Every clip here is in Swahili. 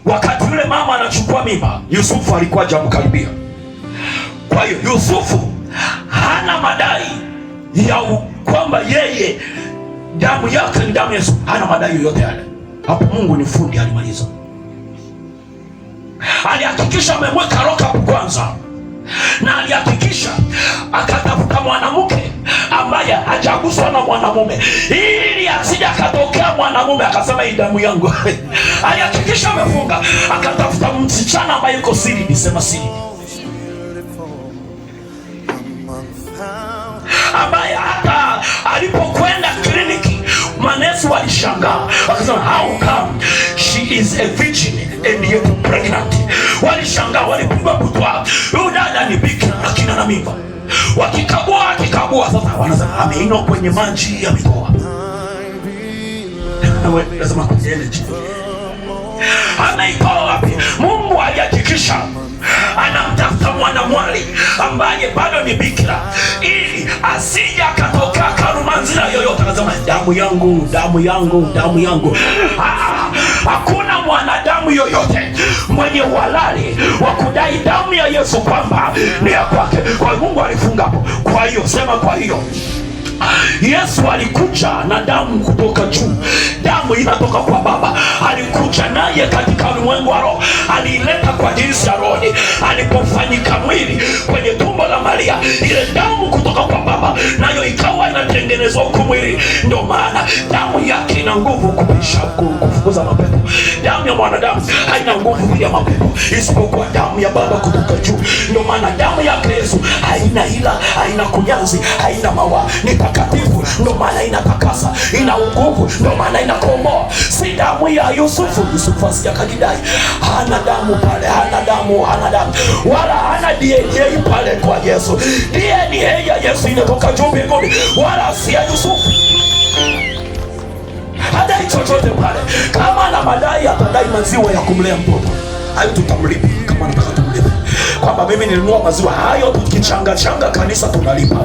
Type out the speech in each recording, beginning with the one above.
Wakati yule mama anachukua mimba, Yusufu alikuwa hajamkaribia. Kwa hiyo Yusufu hana madai ya kwamba yeye damu yake ni damu ya Yesu. Hana madai yoyote yale. Hapo Mungu ni fundi, alimaliza. Alihakikisha amemweka roka kwanza, na alihakikisha akatafuta mwanamke ambaye hajaguswa na mwanamume, ili asije akatokea mwanamume akasema hii damu yangu. Alihakikisha amefunga, akatafuta msichana ambaye yuko siri, nisema siri, ambaye hata alipokwenda kliniki manesi walishangaa, wakasema how come she is a virgin and yet pregnant. Walishangaa, walipigwa butwa, huyu dada ni bikira lakini ana mimba. Wakikagua sasa wanasema ameinua kwenye maji ametoa. Lazima kujiele ameitoa wapi? Mungu alihakikisha anamtafuta mwanamwali ambaye bado ni bikira, ili asije akatokea karumanzira yoyote akasema damu yangu, damu yangu, damu yangu. Hakuna mwanadamu yoyote mwenye uhalali wa kudai damu ya Yesu kwamba ni ya kwake. Kwa hiyo Mungu alifunga hapo. Kwa hiyo sema, kwa hiyo Yesu alikuja na damu kutoka juu. Damu inatoka kwa Baba. Alikuja naye katika ulimwengu wa roho, aliileta kwa jinsi ya roho. Alipofanyika mwili kwenye tumbo la Maria, ile damu kutoka kwa Baba nayo ikawa inatengenezwa huko mwili. Ndio maana damu yake ina nguvu kufukuza mapepo. Damu ya mwanadamu haina nguvu ya mapepo isipokuwa damu ya Baba kutoka juu. Ndio maana damu yake Yesu haina ila, haina kunyanzi, haina mawa, ni takatifu. Ndio maana inatakasa, ina nguvu, ndio maana inakomboa. Si damu ya Yusufu. Yusufu asijakadidai, hana damu pale, hana damu, wala hana DNA pale kwa Yesu. DNA ya Yesu inatoka juu mbinguni, wala si ya Yusufu. Hadai chochote pale. Kama ana madai, atadai maziwa ya kumlea mtoto, hayo tutamlipa. Kama anataka tumlipa kwamba mimi nilinunua maziwa hayo, tukichanga kanisa tunalipa.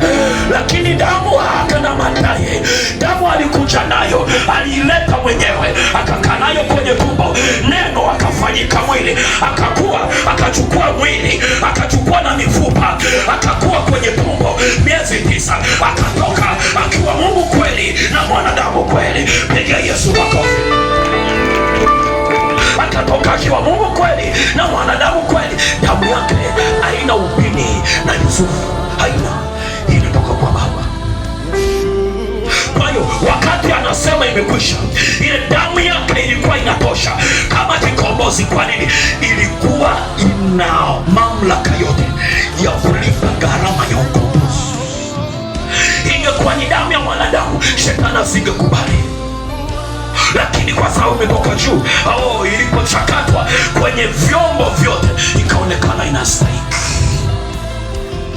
Lakini damu hakana madai. Damu alikuja nayo, aliileta mwenyewe, akakaa nayo kwenye tumbo. Neno akafanyika mwili, akakuwa, akachukua mwili, akachukua na mifupa, akakuwa kwenye tumbo miezi 9, akatoka akiwa Mungu kweli na mwanadamu kweli. Piga Yesu makofi. Akatoka akiwa Mungu kweli na mwanadamu kweli. Damu yake haina upini na Yusufu, haina, inatoka kwa Baba. Kwa hiyo wakati anasema imekwisha, ile damu yake ilikuwa inatosha kama kikombozi. Kwa nini? Ilikuwa ina mamlaka yote ya kulipa gharama ya ukombozi. Ingekuwa ni damu ya mwanadamu, shetani asingekubali. Lakini kwa sababu imetoka juu, ilipochakatwa kwenye vyombo vyote, ikaonekana inastahili.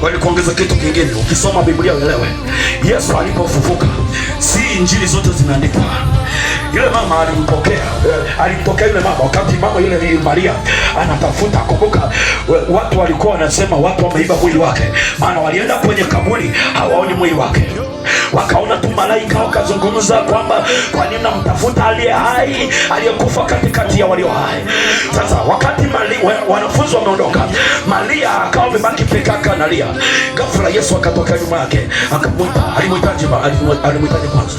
Kwa hiyo kuongeza kitu kingine, ukisoma Biblia uelewe, Yesu alipofufuka, si injili zote zimeandikwa. Yule mama alimpokea yule mama, wakati mama yule Maria anatafuta. Kumbuka watu walikuwa wanasema watu wameiba mwili wake, maana walienda kwenye kaburi hawaoni mwili wake. Wakaona tu malaika, wakazungumza kwamba kwa nini mnamtafuta aliye hai, aliyekufa katikati ya walio hai. Sasa wakati wanafunzi wameondoka, Maria akawa amebaki peke yake analia. Ghafla Yesu akatoka nyuma yake, akamwita. Alimwitaje kwanza?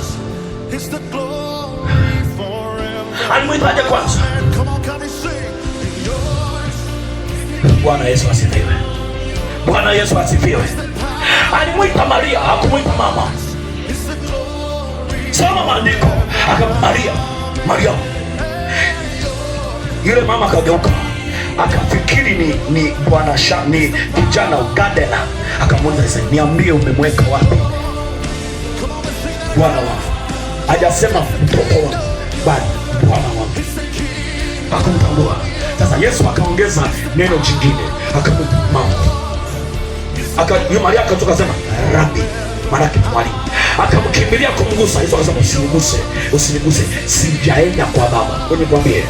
Alimwitaje kwanza? Bwana Yesu asifiwe. Bwana Yesu asifiwe. Alimwita Maria, hakumwita mama. Soma maandiko. Maria. Yule mama akageuka, akafikiri ni bwana ni kijana Gadena. Akamuuliza, niambie umemweka wapi Bwana wangu? Hajasema mtoto wangu, bali Bwana wangu. Hakumtambua. Sasa Yesu akaongeza neno jingine, akamwita mama. Maria akatoka sema Rabi, maana yake mwalimu. Akamkimbilia kumgusa. Yesu akasema usiniguse, sijaenda kwa Baba. Ngoja nikwambie,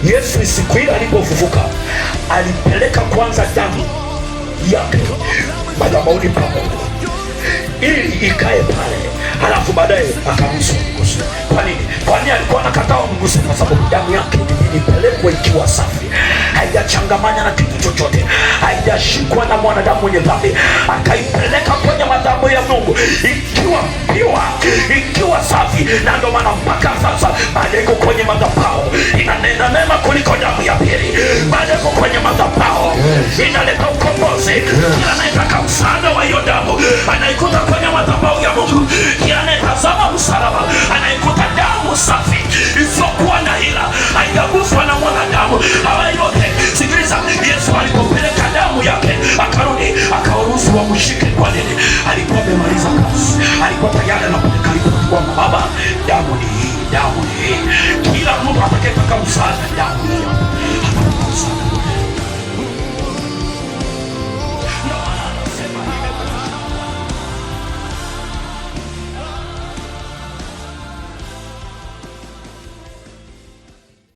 Yesu siku ile alipofufuka alipeleka kwanza damu yake madhabahuni pa Mungu ili ikae pale, halafu baadaye akamgusa. Kwa nini? Kwani alikuwa anakataa kumgusa? aiguse, kwa sababu damu yake ilipelekwa ikiwa safi, haijachangamanya na kitu chochote, haijashikwa na mwanadamu mwenye dhambi, akaipeleka kwenye madhabahu ya Mungu ikiwa piwa, ikiwa safi. Na ndio maana mpaka sasa baada iko kwenye madhabahu inanena mema kuliko damu ya pili. Baada iko kwenye madhabahu inaleta ukombozi. Kila anayetaka msaada wa hiyo damu anaikuta kwenye madhabahu ya Mungu. Kila anayetazama msalaba anaikuta damu safi isiyokuwa na hila, haijaguswa na mwanadamu. Hawa yote, sikiliza, Yesu alipopeleka damu yake akarudi akawaruhusu wamshike. Kwa nini? Alikuwa amemaliza kazi, alikuwa tayari anapeleka kwa Baba. Damu ni hii, damu ni hii. Kila mtu atakayetaka msaada, damu hii